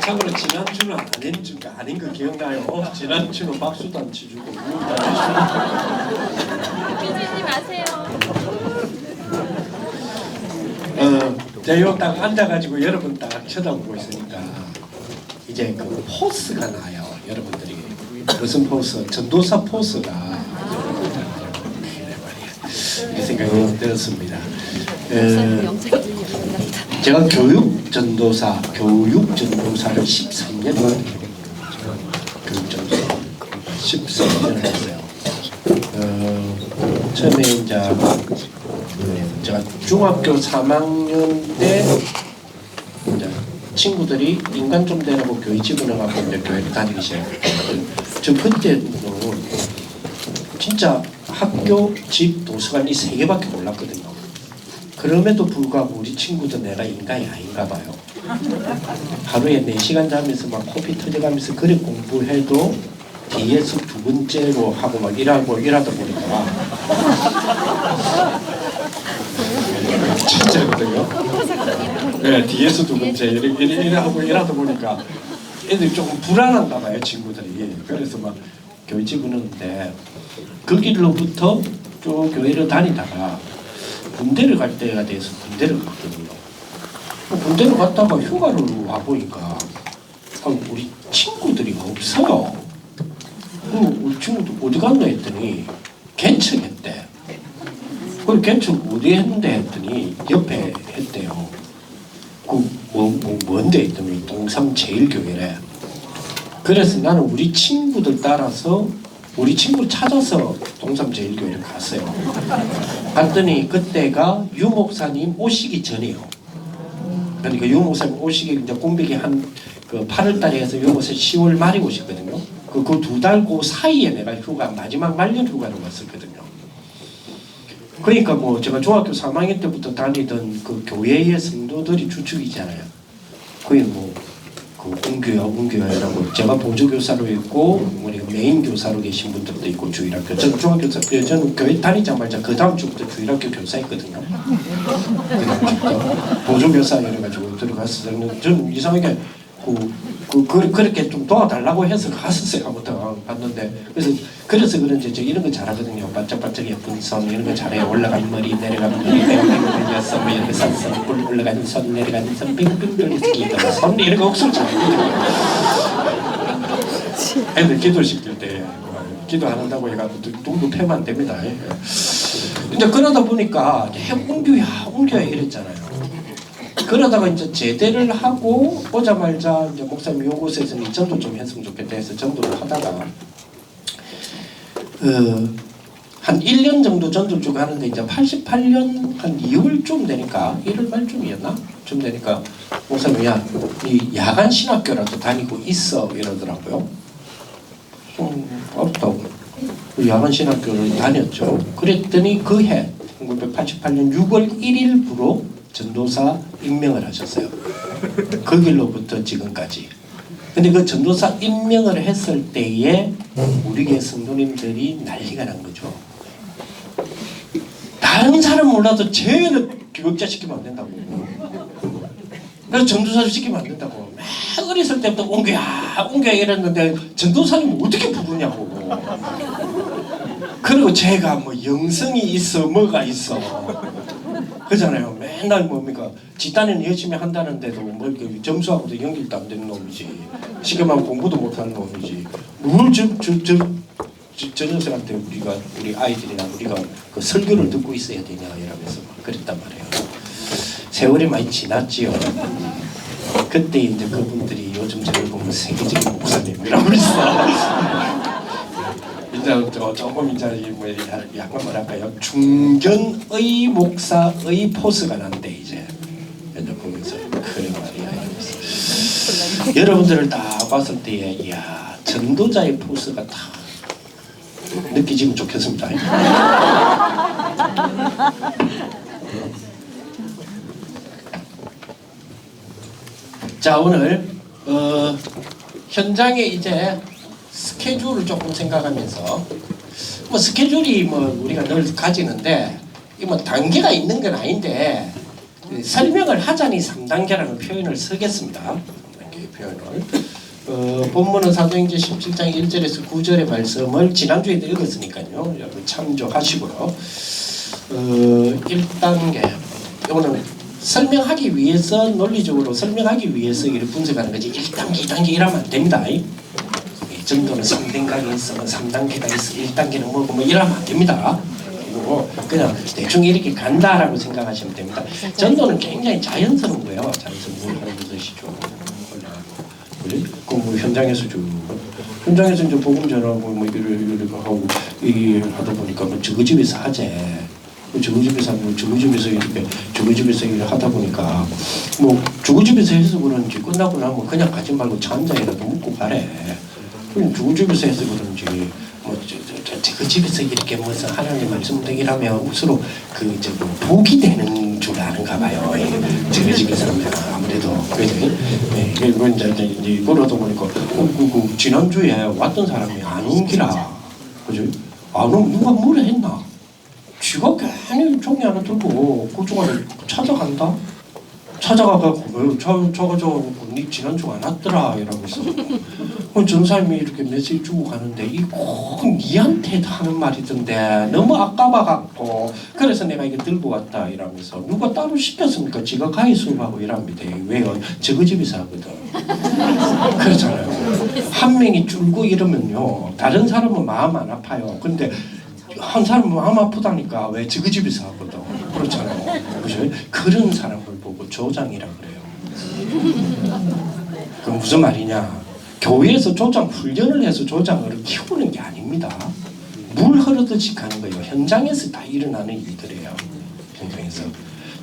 참고로 지난주는 아닌 거 기억나요? 지난주는 박수도 안 치주고 교수님 아세요? 제가 딱 앉아가지고 여러분 딱 쳐다보고 있으니까 이제 그 포스가 나요. 여러분들이 무슨 포스? 전도사 포스가 이 생각이 들었습니다. 제가 교육 전도사를 13년 교육 전도사 13년을 했어요. 처음에 이제 제가 중학교 3학년 때 이제 친구들이 인간 좀 되라고 교회 집어넣어갖고 이제 교회를 다니기 시작했거든요. 저 그때는 진짜 학교, 집, 도서관 이 3개밖에 몰랐거든요. 그럼에도 불구하고 우리 친구들 내가 인간이 아닌가 봐요. 하루에 4시간 자면서 막 코피 터져가면서 그래 공부해도 뒤에서 두 번째로 하고 막 이러다 보니까 진짜거든요. 네, 뒤에서 두 번째 이래 하고 이러다 보니까 애들이 조금 불안한가 봐요, 친구들이. 그래서 막 교회 집어넣는데 그 길로부터 쭉 교회를 다니다가 군대를 갈 때가 돼서 군대를 갔거든요. 군대를 갔다가 휴가를 와보니까 우리 친구들이 없어요. 우리 친구들 어디 갔나 했더니 개척했대. 그걸 개척 어디 했는데 했더니 옆에 했대요. 뭔데 했더니 동삼 제일교회래. 그래서 나는 우리 친구들 따라서 우리 친구를 찾아서 동삼 제일교회를 갔어요. 갔더니 그때가 유 목사님 오시기 전이에요. 그러니까 유 목사님 오시기 이제 공백이 한 그 8월달에 해서 유 목사님 10월 말에 오셨거든요. 그 2달 그 사이에 내가 마지막 말년 휴가를 왔었거든요. 그러니까 뭐 제가 중학교 3학년 때부터 다니던 그 교회의 성도들이 주축이잖아요. 거의 그 운교회라고 제가 보조교사로 있고 우리 메인 교사로 계신 분들도 있고 주일학교 저는 중학교 저는 교회 다니자마자 그 다음 주부터 주일학교 교사했거든요. 그 다음 주부터 보조교사 이래가지고 들어가서 저는 이상하게 그렇게 좀 도와달라고 해서 갔었어요. 아무튼 갔는데 그래서 그런지 저 이런 거 잘하거든요. 반짝반짝 예쁜 손 이런 거 잘해요. 올라가는 머리 내려가는 머리 뺑뺑 돌려서 뭐 이렇게 산산 올라가는 손 내려가는 손 뺑뺑 돌려서 기도가 손 이런 거 억수로 잘해요. 애들 기도시킬 때 기도 안 한다고 해가지고 둥둥 패면 안 됩니다. 이제 그러다 보니까 옮겨야 이랬잖아요. 그러다가 이제 제대를 하고 오자마자 이제 목사님 요곳에서는 전도 좀 했으면 좋겠다 해서 전도를 하다가 한 1년 정도 전도를 쭉 하는데 이제 88년 한 2월쯤 되니까 1월 말쯤이었나? 좀 되니까 목사님이 이 야간 신학교라도 다니고 있어 이러더라고요. 없다고. 야간 신학교를 다녔죠. 그랬더니 그 해 1988년 6월 1일부로 전도사 임명을 하셨어요. 그 길로부터 지금까지. 근데 그 전도사 임명을 했을 때에 우리 교회 성도님들이 난리가 난 거죠. 다른 사람 몰라도 쟤는 교육자 시키면 안 된다고. 그래서 전도사를 시키면 안 된다고. 막 어렸을 때부터 옮겨야 이랬는데 전도사님 어떻게 부르냐고. 그리고 제가 뭐 영성이 있어 뭐가 있어. 그잖아요. 맨날 뭡니까 집단에는 열심히 한다는데도 뭐 점수하고도 연결도 안 되는 놈이지. 쉽게 말하면 공부도 못하는 놈이지. 뭘 저 녀석한테 우리 아이들이나 우리가 그 설교를 듣고 있어야 되냐 이러면서 그랬단 말이에요. 세월이 많이 지났지요. 그때 이제 그분들이 요즘 저를 보면 세계적인 목사님이라고 있어. 이제 조금 이제 뭐 약간 뭐랄까요 중견의 목사의 포스가 난데 이제 보면서 그래 말이야 이러면서 여러분들을 다 봤을 때에 이야 전도자의 포스가 다 느끼지면 좋겠습니다. 자 오늘 현장에 이제 스케줄을 조금 생각하면서 뭐 스케줄이 뭐 우리가 늘 가지는데 이 뭐 단계가 있는 건 아닌데 설명을 하자니 3단계라는 표현을 쓰겠습니다. 이렇게 표현을. 본문은 사도행전 17장 1절에서 9절의 말씀을 지난주에도 읽었으니까요. 여러분 참조하시고요. 1단계 이거는 설명하기 위해서 논리적으로 설명하기 위해서 이렇게 분석하는 거지 1단계 2단계 이러면 안 됩니다. 전도는 3단계가 있어 3단계가 있어 1단계는 뭐고 뭐 이러면 안 됩니다. 그냥 대충 이렇게 간다라고 생각하시면 됩니다. 전도는 굉장히 자연스러운 거예요. 자연스러운 물 하는 것이죠. 뭐 현장에서 현장에서 이제 복음 전하고 뭐 이렇게 하고 이 하다 보니까 뭐 저거 집에서 하재. 저거 집에서 하고 저거 집에서 이렇게 저거 집에서 일을 하다 보니까 뭐 저거 집에서 해서 그런지 끝나고 나면 그냥 가지 말고 차 한 잔이라도 먹고 가래. 그럼 저거 집에서 해서 그런지 그 집에서 이렇게 무슨 하나님 말씀 되기라면 서로 뭐 복이 되는 줄 아는가 봐요. 그 집에서 하면 아무래도 그죠. 이건 이제 그러다 보니까 지난주에 왔던 사람이 안 온기라 그죠. 안 오면 누가 뭐라 했나? 쥐가 괜히 종이 하나 들고 그쪽을 찾아간다. 찾아가가지고 저거 니 지난주 안 왔더라 이러면서 전사님이 이렇게 메시지 주고 가는데 이 꼭 니한테 하는 말이던데 너무 아까워갖고 그래서 내가 이거 들고 왔다 이러면서 누가 따로 시켰습니까? 지가 가히 수업하고 이랍니다. 왜요? 저거 집에서 하거든. 그렇잖아요. 한 명이 줄고 이러면요 다른 사람은 마음 안 아파요. 근데 한 사람은 마음 아프다니까 왜 저거 집에서 하거든. 그렇잖아요. 그죠? 그런 사람을 보고 조장이라 그래요. 그럼 무슨 말이냐? 교회에서 조장 훈련을 해서 조장을 키우는 게 아닙니다. 물 흐르듯이 가는 거예요. 현장에서 다 일어나는 일들이에요. 현장에서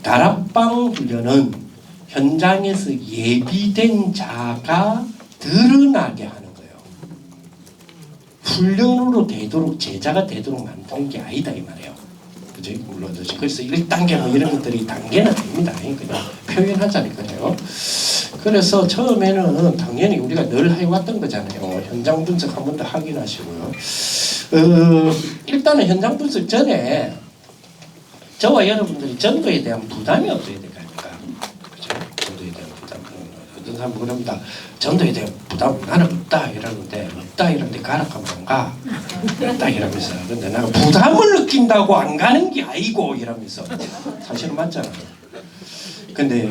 다락방 훈련은 현장에서 예비된 자가 드러나게 하는 거예요. 훈련으로 되도록 제자가 되도록 만드는 게 아니다 이 말이에요. 그죠? 물러듯이. 그래서 1단계 뭐 이런 것들이 단계는 아닙니다. 그냥 표현하자니까요. 그래서 처음에는 당연히 우리가 늘 해왔던 거잖아요. 현장 분석 한 번 더 확인하시고요. 일단은 현장 분석 전에 저와 여러분들이 전도에 대한 부담이 없어야 될 거 아닙니까? 그죠? 전도에 대한 부담. 어떤 사람은 그럽니다. 전도에 대한 부담 나는 없다 이러는데 없다 이러는데 가라 하면 안 가. 없다 이러면서. 근데 나는 부담을 느낀다고 안 가는 게 아니고 이러면서. 사실은 맞잖아요. 근데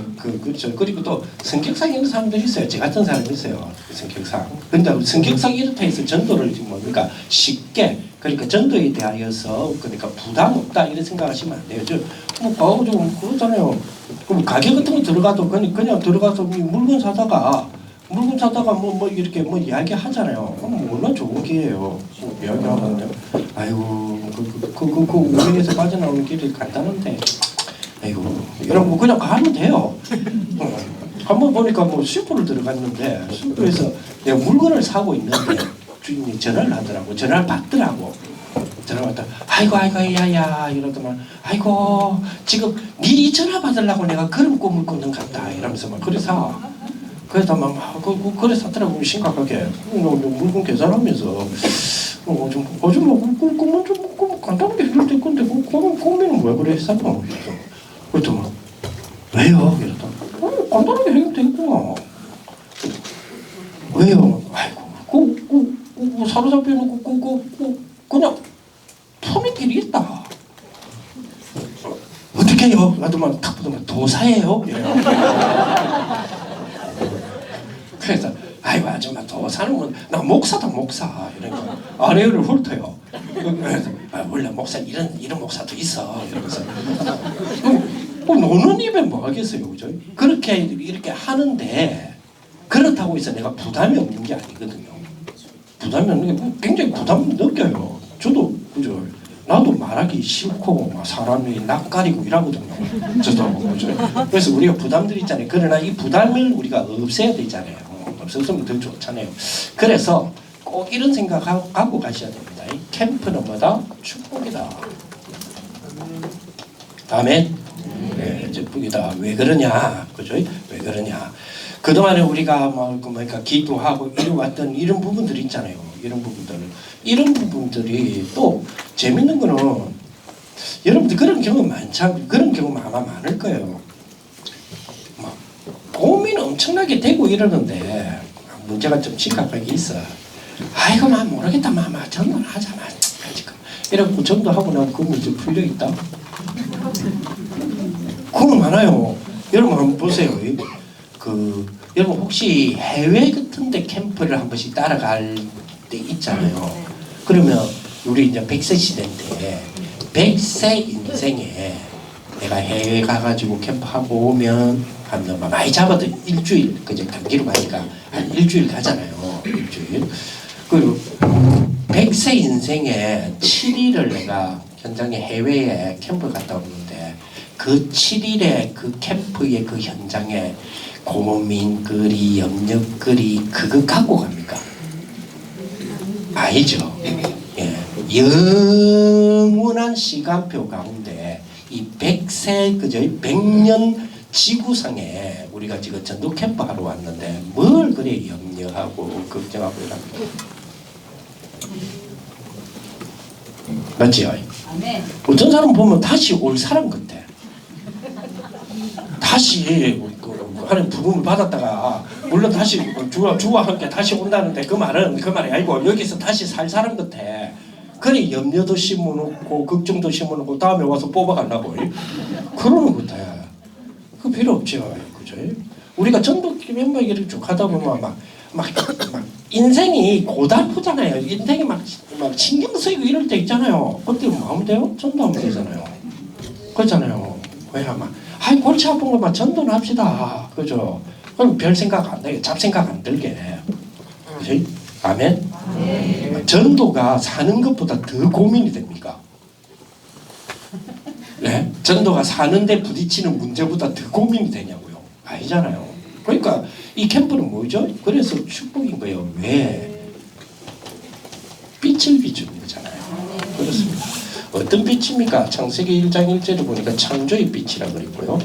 그리고 또 성격상 이런 사람들이 있어요. 제 같은 사람이 있어요. 성격상. 근데 성격상 이렇다 해서 전도를 뭡니까 쉽게 그러니까 전도에 대하여서 그러니까 부담 없다 이런 생각하시면 안 돼요. 가고 좀 그렇잖아요. 그럼 가게 같은 거 들어가도 그냥 들어가서 물건 사다가 뭐 이렇게 뭐 이야기 하잖아요. 얼마나 좋은 기회예요. 이야기 하는데 아이고 그 우회에서 빠져나오는 길이 간단한데. 아이고 이런 거 그냥 가면 돼요. 한번 보니까 뭐 슈퍼를 들어갔는데 슈퍼에서 내가 물건을 사고 있는데 주인이 전화를 하더라고. 전화를 받더라고. 전화 받다 아이고 야야 이러더만 아이고 지금 니 전화 받으려고 내가 그런 꿈을 꾸는 것 같다 이러면서 막 그래서 샀더라고. 심각하게 물건 계산하면서 좀 꿈은 좀 간단하게 해결될 건데 꿈에는 왜 그래 했었나 그랬더니 왜요? 이러다 간단하게 해결되겠구나. 왜요? 아이고 사로잡혀 놓고 그냥 푸는 길이 있다. 어떻게 해요? 나도만 탁 보더만 도사예요? 이래요. 그래서 아이고 아줌마 도사는 나 목사다 목사 이러니까 아래를 훑어요. 그래서 원래 목사 이런 목사도 있어 이러면서 노는 입에 뭐 하겠어요, 그죠? 그렇게 이렇게 하는데 그렇다고 해서 내가 부담이 없는 게 아니거든요. 부담이 없는 게 굉장히 부담 느껴요. 저도 그죠? 나도 말하기 싫고 막 사람이 낯가리고 이러거든요. 저도 그죠? 그래서 우리가 부담들 있잖아요. 그러나 이 부담을 우리가 없애야 되잖아요. 없었으면 더 좋잖아요. 그래서 꼭 이런 생각 갖고 가셔야 됩니다. 이 캠프는 뭐다? 축복이다. 다음에 축복이다. 왜 그러냐? 그죠? 왜 그러냐? 그동안에 우리가 그러니까 기도하고 이뤄왔던 이런 부분들이 있잖아요. 이런 부분들이 또 재밌는 거는 여러분들 그런 경우 많죠. 그런 경우 아마 많을 거예요. 막 고민 엄청나게 되고 이러는데 문제가 좀 심각하게 있어. 아이고 막 모르겠다 마마 전도하자 마 지금 이러고 전도하고 나면 그 문제 풀려 있다. 그거 많아요. 여러분 한번 보세요. 여러분 혹시 해외 같은데 캠프를 한 번씩 따라갈 때 있잖아요. 그러면 우리 이제 100세 시대인데 100세 인생에 내가 해외 가가지고 캠프하고 오면 한 많이 잡아도 일주일 그저 단기로 가니까 한 일주일 가잖아요. 일주일. 그리고 100세 인생에 7일을 내가 현장에 해외에 캠프 갔다 오는데 그 7일의 그 캠프의 그 현장에 고민거리, 염려거리 그거 갖고 갑니까? 아니죠. 예. 영원한 시간표 가운데 이 100세 그저 100년 지구상에 우리가 지금 전도 캠프 하러 왔는데 뭘 그래 염려하고 걱정하고 이랍니까? 맞지요? 어떤 사람 보면 다시 올 사람 같아. 다시 하나님 부름을 받았다가 물론 다시 주와 함께 다시 온다는데 그 말이 아니고 여기서 다시 살 사람 같아. 그래 염려도 심어놓고 걱정도 심어놓고 다음에 와서 뽑아가려고 그러는 것 같아. 그 필요 없죠. 그죠? 우리가 전도 멤버 이렇게 쭉 하다 보면 막 인생이 고달프잖아요. 인생이 막 신경 쓰이고 이럴 때 있잖아요. 그때 뭐 하면 돼요? 전도하면 되잖아요. 그렇잖아요. 왜냐 아이 골치 아픈 거만 전도는 합시다. 그죠? 그럼 별 생각 안 나게 잡생각 안 들게. 그지? 아멘? 전도가 사는 것보다 더 고민이 됩니까? 네? 전도가 사는데 부딪히는 문제보다 더 고민이 되냐고요? 아니잖아요. 그러니까 이 캠프는 뭐죠? 그래서 축복인 거예요. 왜? 빛을 비추는 거잖아요. 그렇습니다. 어떤 빛입니까? 창세기 1장 1절을 보니까 창조의 빛이라 그랬고요.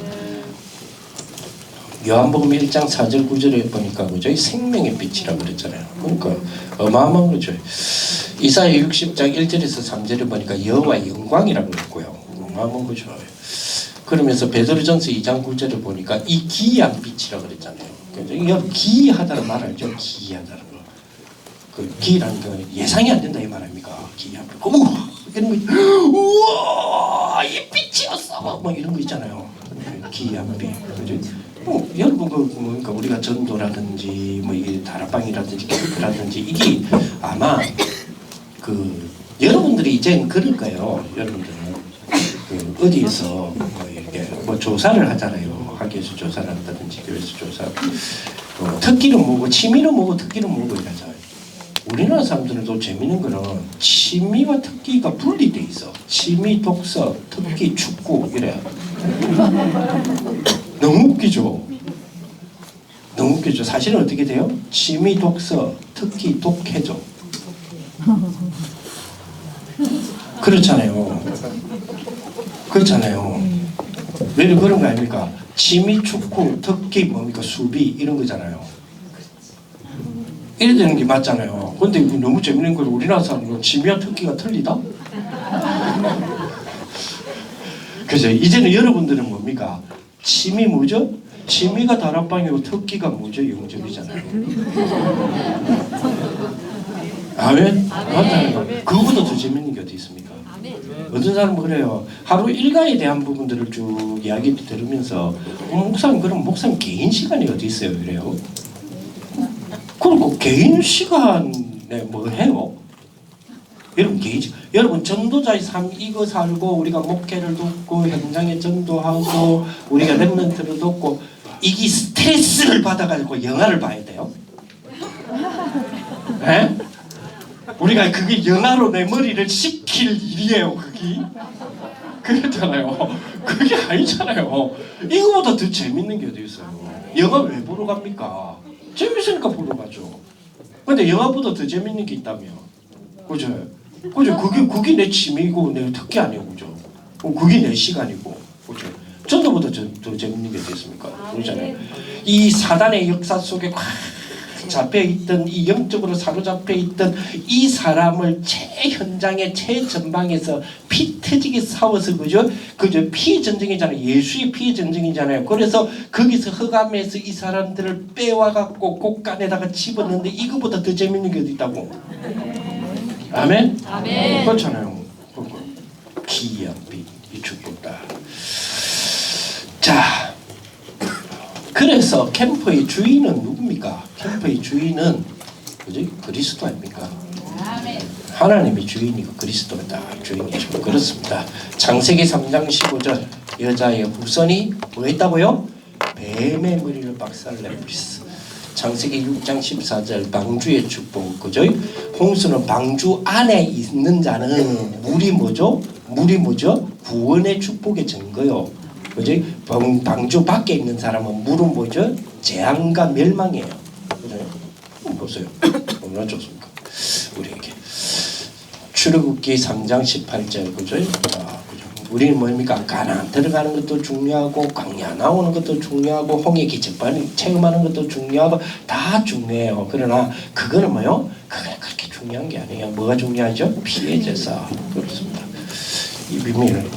요한복음 1장 4절 9절에 보니까 그죠? 생명의 빛이라 그랬잖아요. 그러니까 어마어마한 거죠. 이사야 60장 1절에서 3절을 보니까 여호와의 영광이라 그랬고요. 어마어마한 거죠. 그러면서 베드로전서 2장 9절을 보니까 이 기이한 빛이라 그랬잖아요. 그러니까 기이하다는 말 알죠? 기이하다는 거. 그 기이라는 거 예상이 안 된다 이 말 아닙니까? 기이한 빛. 이런 거, 우와 이 빛이었어. 뭐 이런 거 있잖아요. 기이한 빛. 그죠? 여러분 그러니까 우리가 전도라든지 뭐 이게 다락방이라든지 캠프라든지 이게 아마 여러분들이 이제는 그럴 거예요. 여러분들은 어디에서 뭐 이렇게 뭐 조사를 하잖아요. 학교에서 조사를 한다든지 교회에서 조사. 특기는 뭐고 취미는 뭐고 특기는 뭐고 이러잖아요. 우리나라 사람들은 재밌는 거는 취미와 특기가 분리돼 있어. 취미, 독서, 특기, 축구 이래. 너무 웃기죠. 너무 웃기죠. 사실은 어떻게 돼요? 취미, 독서, 특기, 독해죠. 그렇잖아요. 그렇잖아요. 왜 그런 거 아닙니까? 취미, 축구, 특기, 뭡니까? 수비 이런 거잖아요. 이래 되는 게 맞잖아요. 근데 너무 재밌는 걸 우리나라 사람은 취미와 특기가 틀리다? 그죠? 이제는 여러분들은 뭡니까? 취미 뭐죠? 취미가 다락방이고 특기가 뭐죠? 영접이잖아요. 아멘? 맞아요. 그거보다 더 재밌는 게 어디 있습니까? 어떤 사람은 그래요. 하루 일과에 대한 부분들을 쭉 이야기 들으면서 목사님 그럼 목사님 개인 시간이 어디 있어요? 이래요. 그리고 개인 시간에 뭐 해요? 여러분 전도자의 삶 이거 살고 우리가 목회를 돕고 현장에 전도하고 우리가 렘넌트를 돕고 이게 스트레스를 받아가지고 영화를 봐야 돼요? 에? 우리가 그게 영화로 내 머리를 식힐 일이에요. 그랬잖아요. 그게 아니잖아요. 이거보다 더 재밌는 게 어디 있어요? 영화 왜 보러 갑니까? 재밌으니까 보러 가죠. 근데 영화보다 더 재밌는 게 있다며. 그죠? 그게 내 취미고 내 특기 아니에요. 그죠? 그게 내 시간이고. 그죠? 전도보다 더 재밌는 게 어디 있습니까? 그러잖아요. 이 사단의 역사 속에 사로잡혀 있던 이 영적으로 사로잡혀 있던 이 사람을 현장의 최전방에서 피 터지게 싸워서 그죠 피해 전쟁이잖아요. 예수의 피해 전쟁이잖아요. 그래서 거기서 흑암에서 이 사람들을 빼와갖고 곳간에다가 집었는데 이거보다 더 재밌는 게 어디 있다고? 아멘? 아멘. 그렇잖아요. 기이한 빛, 이 축복다. 자, 그래서 캠프의 주인은 누굽니까? 캠프의 주인은 그죠? 그리스도 아닙니까? 아멘. 하나님이 주인이고 그리스도가 다 주인이죠. 그렇습니다. 창세기 3장 15절 여자의 후손이 뭐 했다고요? 뱀의 머리를 박살내버렸어. 창세기 6장 14절 방주의 축복 그죠? 홍수는 방주 안에 있는 자는 물이 뭐죠? 구원의 축복의 증거요. 그죠? 방주 밖에 있는 사람은 물은 뭐죠? 재앙과 멸망이에요. 그죠? 보세요. 얼마나 좋습니까? 우리에게. 출애굽기 3장 18절 그죠? 우리는 뭡니까? 가나안 들어가는 것도 중요하고 광야 나오는 것도 중요하고 홍해 기적반을 체험하는 것도 중요하고 다 중요해요. 그러나 그거는 뭐요? 그거는 그렇게 중요한 게 아니에요. 뭐가 중요하죠? 피해져서 그렇습니다. 이 비밀을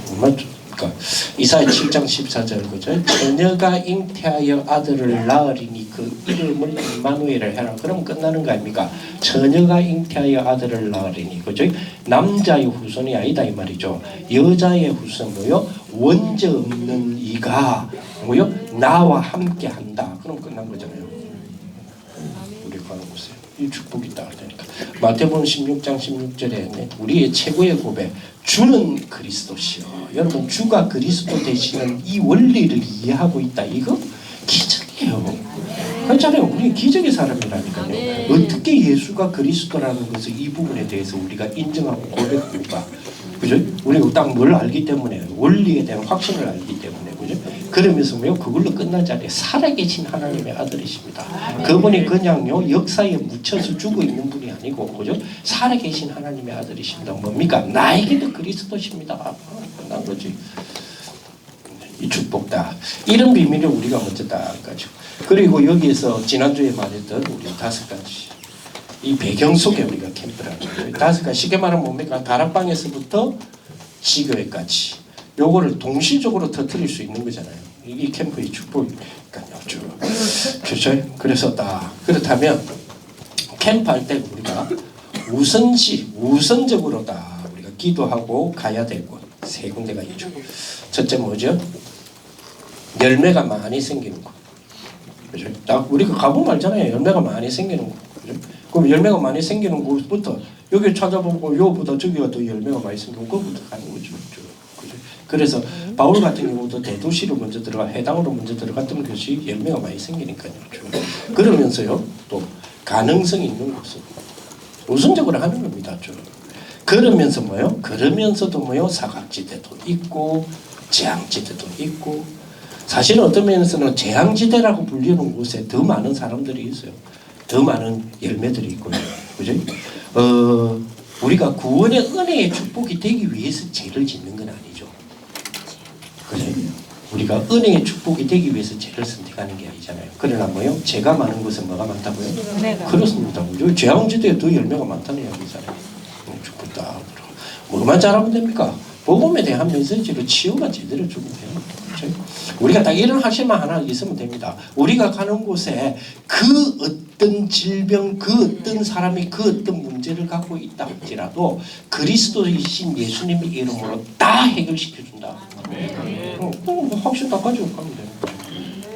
그러니까 이사야 7장 14절 그죠? 처녀가 잉태하여 아들을 낳으리니 그 이름을 임마누엘을 해라. 그럼 끝나는 거 아닙니까? 처녀가 잉태하여 아들을 낳으리니 그죠? 남자의 후손이 아니다 이 말이죠. 여자의 후손 뭐요? 원죄 없는 이가 뭐요? 나와 함께 한다. 그럼 끝난 거잖아요. 우리 가는 곳에 이 축복이 있다 그러니까 마태복음 16장 16절에 우리의 최고의 고백 주는 그리스도시요. 여러분 주가 그리스도 되시는 이 원리를 이해하고 있다. 이거 기적이에요. 그렇잖아요. 우리 기적의 사람이라니까요. 어떻게 예수가 그리스도라는 것을 이 부분에 대해서 우리가 인정하고 고백합니까? 그죠? 우리가 딱 뭘 알기 때문에 원리에 대한 확신을 알기 때문에 그죠? 그러면서 뭐요? 그걸로 끝나지 않아요. 살아계신 하나님의 아들이십니다. 그분이 그냥요 역사에 묻혀서 죽어 있는 분이 아니고 그죠? 살아계신 하나님의 아들이십니다. 뭡니까? 나에게도 그리스도십니다. 끝난 거지. 이 축복다. 이런 비밀을 우리가 먼저 딱 가지고 그리고 여기에서 지난주에 말했던 우리 5가지 이 배경 속에 우리가 캠프를 하는 거예요. 5가지 쉽게 말하면 뭡니까? 다락방에서부터 지교회까지 요거를 동시적으로 터뜨릴 수 있는 거잖아요. 이게 캠프의 축복이니까요. 그렇죠? 그래서 그렇다면 캠프할 때 우리가 우선적으로 우리가 기도하고 가야 될 곳 3군데가 있죠. 첫째 뭐죠? 열매가 많이 생기는 거. 그죠? 우리가 가보면 알잖아요. 열매가 많이 생기는 거. 그죠? 그럼 열매가 많이 생기는 곳부터 여기 찾아보고 요보다 저기가 더 열매가 많이 생기고 그거부터 가는 거죠. 그죠? 그래서 바울 같은 경우도 대도시로 먼저 들어가 해당으로 먼저 들어갔던 것이 열매가 많이 생기니까요. 그러면서요 또 가능성이 있는 곳은 우선적으로 하는 겁니다. 그러면서 뭐요? 그러면서도 뭐요? 사각지대도 있고 재앙지대도 있고 사실은 어떤 면에서는 재앙지대라고 불리는 곳에 더 많은 사람들이 있어요. 더 많은 열매들이 있고요. 그죠? 우리가 구원의 은혜의 축복이 되기 위해서 죄를 짓는 건 아니죠. 그죠? 우리가 은혜의 축복이 되기 위해서 죄를 선택하는 게 아니잖아요. 그러나 뭐요? 죄가 많은 곳은 뭐가 많다고요? 그렇습니다. 재앙지대에 더 열매가 많다는 이야기잖아요. 축복다. 뭐만 잘하면 됩니까? 복음에 대한 메시지로 치유가 제대로 주면 돼요. 그렇죠? 우리가 딱 이런 확신만 하나 있으면 됩니다. 우리가 가는 곳에 그 어떤 질병, 그 어떤 사람이 그 어떤 문제를 갖고 있다 할지라도 그리스도이신 예수님의 이름으로 다 해결시켜준다. 확신 다 가지고 가면 되는 거죠.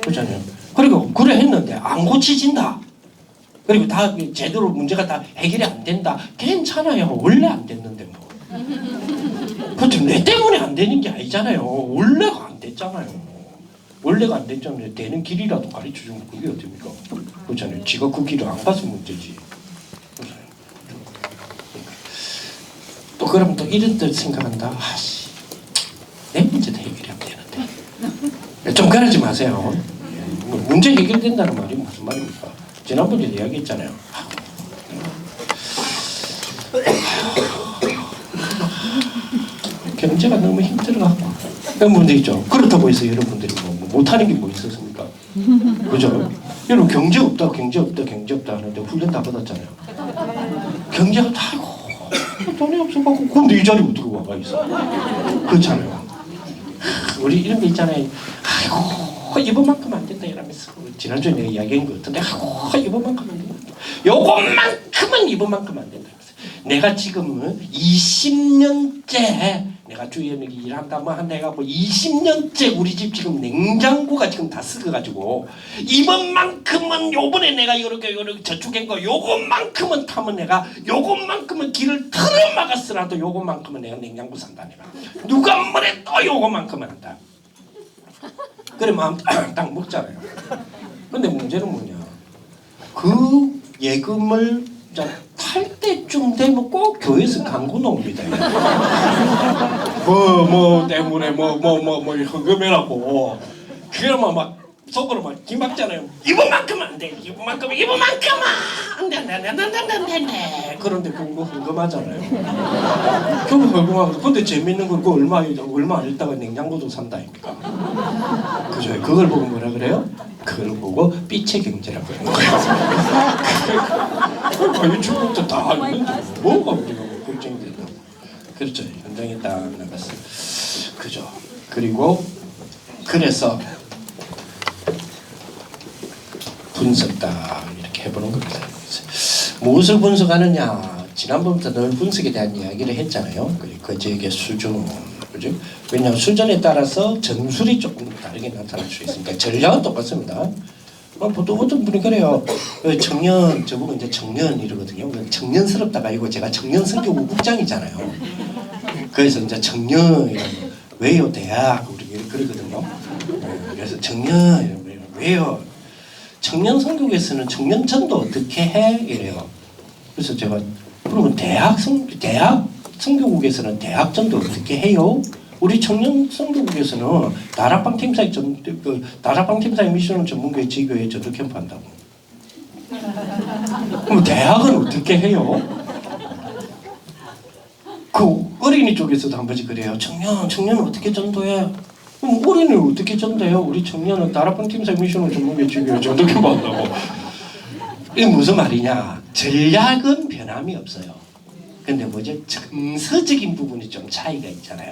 그렇잖아요. 그리고 그래 했는데 안 고쳐진다. 그리고 다 제대로 문제가 다 해결이 안 된다. 괜찮아요. 원래 안 됐는데 뭐. 그렇죠. 내 때문에 안 되는 게 아니잖아요. 원래가 안 됐잖아요. 원래가 안 됐잖아요. 되는 길이라도 가르쳐주면 그게 어딥니까? 그렇잖아요. 지가 그 길을 안 가서 문제지. 그렇잖아요. 또 그럼 또 이런 뜻 생각한다. 아씨, 내 문제도 해결이 안 되는데. 좀 그러지 마세요. 문제 해결된다는 말이 무슨 말입니까? 지난번에 이야기했잖아요. 경제가 너무 힘들어갖고 그런 분들 있죠. 그렇다고 해서 여러분들이 뭐 못하는 게 뭐 있었습니까? 그죠? 여러분 경제 없다 하는데 훈련 다 받았잖아요. 경제 없다 아이고 돈이 없어갖고 근데 이 자리 어떻게 와가 있어? 그렇잖아요. 우리 이런 거 있잖아요. 아이고 이번만큼 안 된다 이러면서 지난주에 내가 이야기한 거 같은데 아이고 이번만큼 안 된다. 요것만큼은 이번만큼 안 된다. 내가 지금은 20년째 내가 주위에 일한다 뭐 한다 해갖고 20년째 우리 집 지금 냉장고가 지금 다 썩어가지고 이번만큼은 요번에 내가 이렇게 저축한 거 요것만큼은 타면 내가 요것만큼은 길을 틀어막았으라도 요것만큼은 내가 냉장고 산다 내가 누가 뭐래 또 요것만큼은 한다. 그래 마음 딱 먹잖아요. 근데 문제는 뭐냐 그 예금을 탈 때쯤 되면 꼭 교회에서 광고 나옵니다. 뭐 때문에 뭐 헌금해라고. 그러면 막 속으로 막 기막잖아요. 이번만큼은 안 돼. 이번만큼은 안 돼. 그런데 그거 헌금하잖아요. 그거 헌금하고 근데 재밌는 건 그거 얼마 안 있다가 냉장고도 산다니까. 그죠? 그걸 보고 뭐라 그래요? 그걸 보고 삐체 경제라고 하는 거예요. 유튜브부터 다 알는데 뭐가 우리가 걱정이 된다. 그렇죠. 현장에 딱 나갔어. 그죠. 그리고 그래서 분석 딱 이렇게 해보는 겁니다. 무엇을 분석하느냐? 지난번부터 늘 분석에 대한 이야기를 했잖아요. 그 지역의 수준, 그죠? 왜냐하면 수준에 따라서 전술이 조금 다르게 나타날 수 있으니까 전략은 똑같습니다. 보통 어떤 분이 그래요. 청년, 저보고 이제 청년 이러거든요. 청년스럽다가 아니고 제가 청년 선교부 국장이잖아요. 그래서 이제 청년 왜요 대학 우리 그러거든요. 그래서 청년 이러면 왜요? 청년 선교국에서는 청년 전도 어떻게 해? 이래요. 그래서 제가 그러면 대학 선교국에서는 대학 전도 어떻게 해요? 우리 청년 선교국에서는 다락방 팀사의 다락방 팀사의 미션을 전문교회 지교회 전도 캠프 한다고. 그럼 대학은 어떻게 해요? 그 어린이 쪽에서도 한 번씩 그래요. 청년은 어떻게 전도해? 그럼 어린이는 어떻게 전도해요? 우리 청년은 다락방 팀사의 미션을 전문교회 지교회 전도 캠프 한다고. 이게 무슨 말이냐? 전략은 변함이 없어요. 근데 뭐죠? 정서적인 부분이 좀 차이가 있잖아요.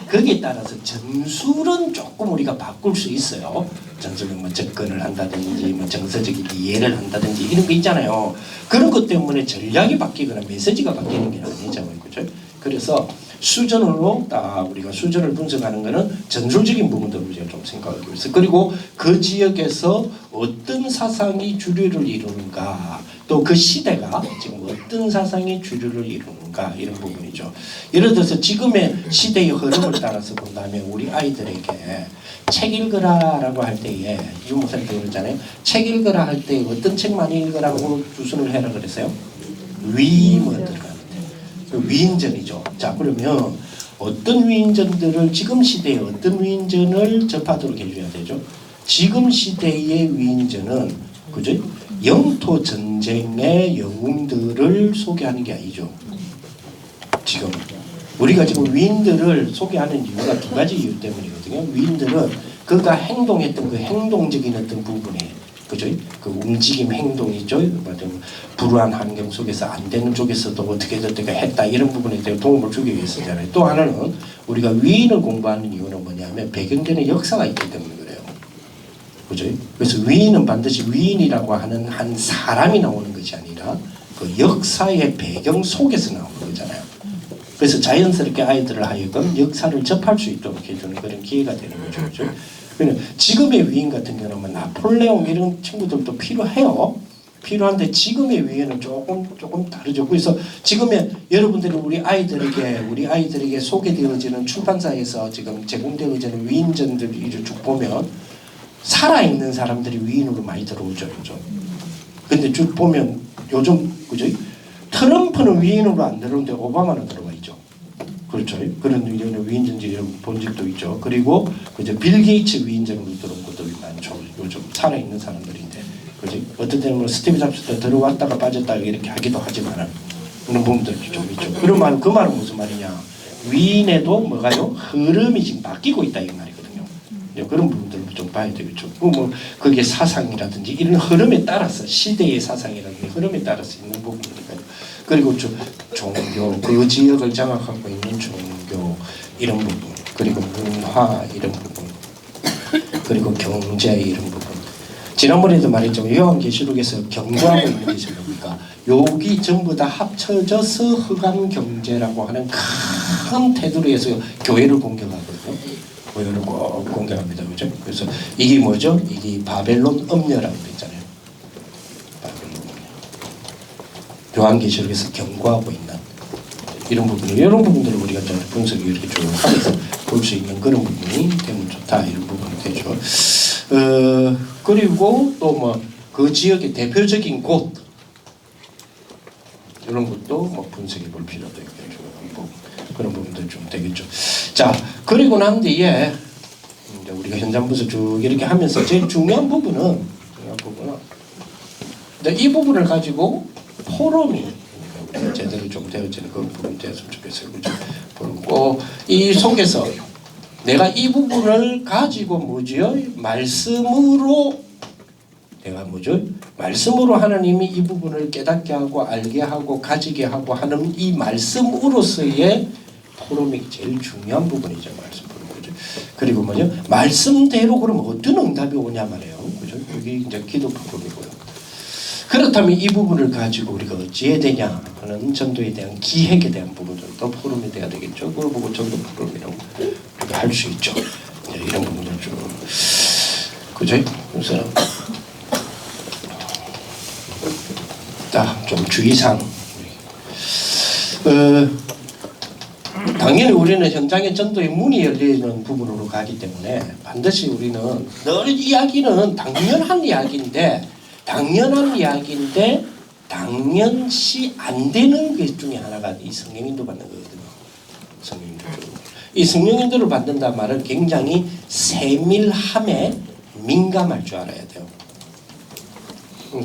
거기에 따라서 전술은 조금 우리가 바꿀 수 있어요. 전술은 뭐 접근을 한다든지 뭐 정서적인 이해를 한다든지 이런 거 있잖아요. 그런 것 때문에 전략이 바뀌거나 메시지가 바뀌는 게 아니죠. 그죠? 그래서 수전으로 딱 우리가 수전을 분석하는 거는 전술적인 부분들을 우리가 좀 생각하기 위해서 그리고 그 지역에서 어떤 사상이 주류를 이루는가 또 그 시대가 지금 어떤 사상이 주류를 이루는가 이런 부분이죠. 예를 들어서 지금의 시대의 흐름을 따라서 본다면 우리 아이들에게 책 읽으라라고 할 때에 유목사님도 그러잖아요. 책 읽으라 할 때 어떤 책 많이 읽으라고 주선을 해라 그랬어요? 위인을 들어가는데 위인전이죠. 자 그러면 어떤 위인전들을 지금 시대에 어떤 위인전을 접하도록 해줘야 되죠? 지금 시대의 위인전은 그죠? 영토 전쟁의 영웅들을 소개하는 게 아니죠. 지금 우리가 지금 위인들을 소개하는 이유가 두 가지 이유 때문이거든요. 위인들은 그가 행동했던 그 행동적인 어떤 부분에 그죠? 그 움직임 행동이죠. 불우한 환경 속에서 안 되는 쪽에서도 어떻게든 했다 이런 부분에 대해 도움을 주기 위해서잖아요. 또 하나는 우리가 위인을 공부하는 이유는 뭐냐면 배경되는 역사가 있기 때문에 그래요. 그죠? 그래서 위인은 반드시 위인이라고 하는 한 사람이 나오는 것이 아니라 그 역사의 배경 속에서 나오는 거잖아요. 그래서 자연스럽게 아이들을 하여금 역사를 접할 수 있도록 해주는 그런 기회가 되는 거죠. 그죠? 지금의 위인 같은 경우는 나폴레옹 이런 친구들도 필요해요. 필요한데 지금의 위인은 조금 다르죠. 그래서 지금의 여러분들이 우리 아이들에게 소개되어지는 출판사에서 지금 제공되어지는 위인전들을 쭉 보면 살아있는 사람들이 위인으로 많이 들어오죠. 요즘. 근데 쭉 보면 요즘 그죠? 트럼프는 위인으로 안 들어오는데 오바마는 들어와 있죠. 그렇죠. 그런 위인전지 본 적도 있죠. 그리고 그죠? 빌 게이츠 위인전으로 들어온 것도 많죠. 요즘 살아있는 사람들인데. 그죠? 어떤 때는 뭐 스티브 잡스도 들어왔다가 빠졌다가 이렇게 하기도 하지만 그런 부분들이 좀 있죠. 그 말은 무슨 말이냐? 위인에도 뭐가요? 흐름이 지금 바뀌고 있다 이 말이거든요. 그런 부분들을 것도 좀 봐야 되겠죠. 뭐 그게 사상이라든지 이런 흐름에 따라서 시대의 사상이라든지 흐름에 따라서 있는 부분이니까요. 그리고 종교, 그 지역을 장악하고 있는 종교 이런 부분, 그리고 문화 이런 부분, 그리고 경제 이런 부분. 지난번에도 말했죠. 요한계시록에서 경고하고 있는 것이 뭡니까? 여기 전부 다 합쳐져서 흑암 경제라고 하는 큰 테두리에서 교회를 공격하거든요. 교회를 꼭 공격합니다. 그죠? 그래서 이게 뭐죠? 이게 바벨론 음녀라고 했잖아요. 바벨론 음녀. 요한계시록에서 경고하고 있는 이런 부분들을 우리가 좀 분석이 이렇게 쭉 하면서 볼 수 있는 그런 부분이 되면 좋다. 이런 부분이 되죠. 그리고 또 뭐 그 지역의 대표적인 곳 이런 것도 뭐 분석해 볼 필요도 있겠죠. 뭐 그런 부분들 좀 되겠죠. 자, 그리고 난 뒤에 이제 우리가 현장 분석 쭉 이렇게 하면서 제일 중요한 부분은 이 부분을 가지고 포럼이 제대로 좀 되어지는 그런 부분 되었으면 좋겠어요. 그렇죠? 그리고 이 속에서 내가 이 부분을 가지고 뭐지요? 말씀으로 내가 뭐죠? 말씀으로 하나님이 이 부분을 깨닫게 하고 알게 하고 가지게 하고 하는 이 말씀으로서의 포럼이 제일 중요한 부분이죠. 말씀 포럼. 그죠? 그리고 뭐죠? 말씀대로 그러면 어떤 응답이 오냐 말이에요. 그죠? 그게 이제 기도 포럼이고요. 그렇다면 이 부분을 가지고 우리가 어찌해야 되냐 하는 전도에 대한 기획에 대한 부분들도 포럼이 돼야 되겠죠. 그걸 보고 전도 포럼이라고 우리가 할 수 있죠. 이런 부분들 좀 그죠? 그래서 좀 주의사항. 당연히 우리는 현장의 전도의 문이 열리는 부분으로 가기 때문에 반드시 우리는 늘 이야기는 당연한 이야기인데 당연시 안 되는 것 중에 하나가 이 성령인도 받는 거거든요. 성령인도. 이 성령인도를 받는다 말은 굉장히 세밀함에 민감할 줄 알아야 돼요.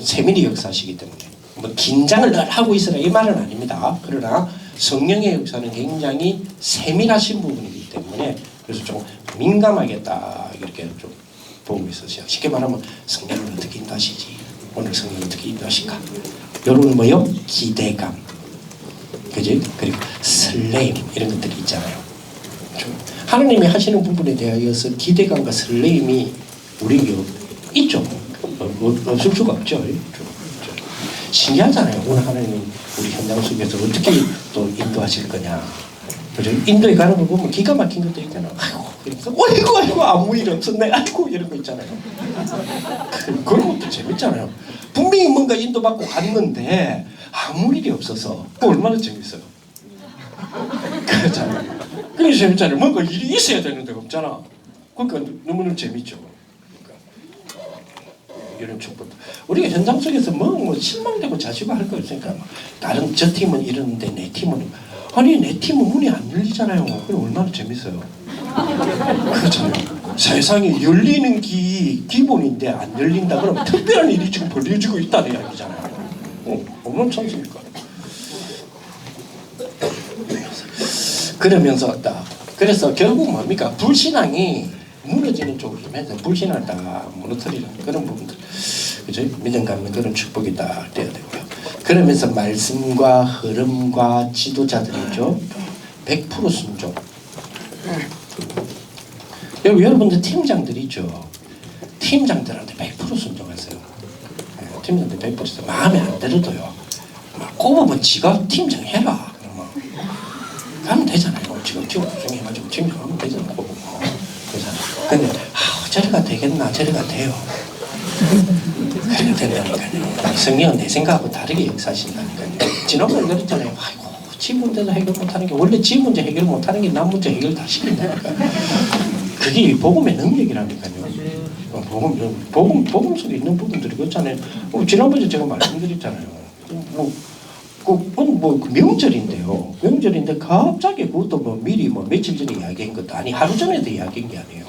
세밀히 역사하시기 때문에 뭐 긴장을 늘 하고 있으라 이 말은 아닙니다. 그러나 성령의 역사는 굉장히 세밀하신 부분이기 때문에 그래서 좀 민감하게 딱 이렇게 좀 보고 있으세요. 쉽게 말하면 성령을 어떻게 인도하시지? 오늘 성령을 어떻게 인도하실까? 여러분 뭐요? 기대감, 그지? 그리고 설레임 이런 것들이 있잖아요. 하나님이 하시는 부분에 대하여서 기대감과 설레임이 우리에게 있죠. 없을 수가 없죠. 신기하잖아요. 오늘 하나님이 우리 현장 속에서 어떻게 또 인도하실 거냐. 그죠? 인도에 가는 거 보면 기가 막힌 것도 있잖아요. 아이고 아무 일 없었네. 아이고 이런 거 있잖아요. 그런 것도 재밌잖아요. 분명히 뭔가 인도받고 갔는데 아무 일이 없어서 얼마나 재밌어요. 그렇잖아요. 그게 재밌잖아요. 뭔가 일이 있어야 되는데 없잖아. 그러니까 너무너무 재밌죠. 이런 축복. 우리가 현장 속에서 뭐 실망되고 자시고 할 거 없으니까 다른 저 팀은 이러는데 내 팀은 아니 내 팀은 문이 안 열리잖아요. 그럼 얼마나 재밌어요. 그렇잖아요. 세상에 열리는 기본인데 안 열린다 그러면 특별한 일이 지금 벌어지고 있다는 이야기잖아요. 얼마나 참습니까? 그러면서 그래서 결국 뭡니까? 불신앙이 무너지는 쪽으로 좀 해서 불신을 다 무너뜨리는 그런 부분들, 그죠? 믿음 갖는 그런 축복이 딱 돼야 되고요. 그러면서 말씀과 흐름과 지도자들이죠. 100% 순종. 여러분들 팀장들이죠. 팀장들한테 100% 순종하세요. 팀장들 100% 마음에 안 들어도요. 막 꼽으면 지가 팀장 해라. 그러면 가면 되잖아요. 지금 팀 구성해가지고 팀장하면 되잖아요. 근데 저래가 되겠나 저래가 돼요. 그래가 된다니까요. 성령은 내 생각하고 다르게 역사하신다니까요. 지난번에 그랬잖아요. 아이고 지 문제도 해결 못하는 게 원래 지 문제 해결 못하는 게 남 문제 해결 다 시킨다니까요. 그게 복음의 능력이라니까요. 복음 속에 있는 부분들이 그렇잖아요. 지난번에 제가 말씀드렸잖아요. 명절인데요. 명절인데 갑자기 그것도 미리 며칠 전에 이야기한 것도 아니 하루 전에도 이야기한 게 아니에요.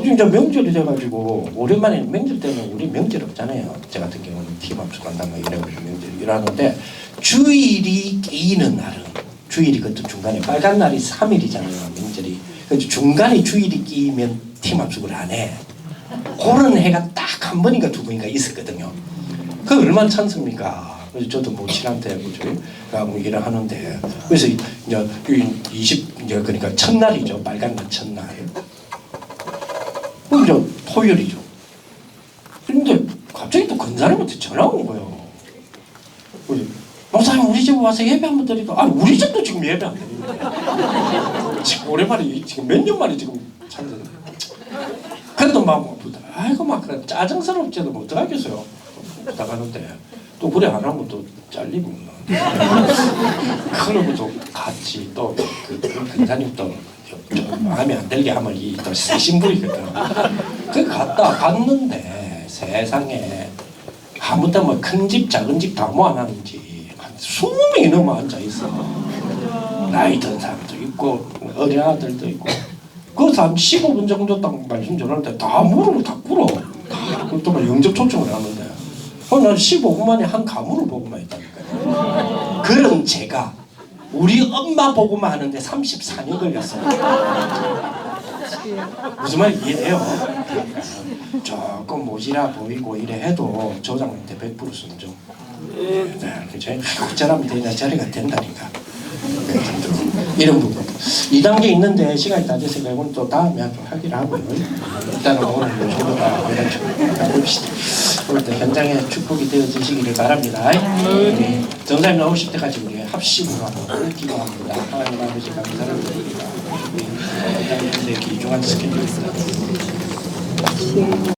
이제 명절이 돼가지고 오랜만에 명절 때는 우리 명절 없잖아요. 저 같은 경우는 팀 합숙한다 이래가지고 명절이 일하는데 주일이 끼이는 날은 주일이 그것도 중간에 빨간 날이 3일이잖아요. 명절이 그래서 중간에 주일이 끼면 팀 합숙을 안 해. 그런 해가 딱 한 번인가 두 번인가 있었거든요. 그 얼마나 찬스입니까? 그래서 저도 뭐 친한테 그죠? 뭐 일을 하는데 그래서 이제 20 그러니까 첫날이죠. 빨간 날 첫날. 그럼 이제 토요일이죠. 근데 갑자기 또 건사님한테 전화가 온 거예요. 그래서 목사님 우리 집 와서 예배 한번 드리고 아니 우리 집도 지금 예배 안 드리는데 지금 오랜만에 지금 몇 년 만에 지금 찾았는데 그래도 마음 아프다. 아이고 막 그래 짜증스럽지도 뭐 어떡하겠어요. 나가는데 또 그래 안 하면 또 잘리고 그러고 또 같이 또 그 근사님 또 마음에 안 들게 하면 이또 신부이거든. 그 갔는데 세상에 아무튼 뭐 큰 집 작은 집 다 모아놨는지 한 20명이 넘어 앉아 있어. 나이 든 사람도 있고 어린 아들도 있고. 그래서 한 15분 정도 딱 말씀 전하는데 다 무릎을 다 꿇어. 또 막 영접 초청을 하는데 난 15분 만에 한 가문을 보고만 했다니까요. 그런 제가 우리 엄마 보고만 하는데 34년 걸렸어요. 무슨 말인지 이해해요? 조금 모지라 보이고 이래 해도 조장한테 100% 순종. 네, 어쩌라면 되냐 저리가 된다니까. 이런 부분 2단계 있는데 시간이 다 돼서 이건 또 다음에 한번 하기로 하고요. 일단은 오늘 이 정도가 해봅시다. 오늘 현장에 축복이 되어지시기를 바랍니다. 전사님 나오실 때까지 우리 합심으로 한번 기도합니다. 하나님 아버지 감사드립니다. 우리 현장에 귀중한 스케줄입니다.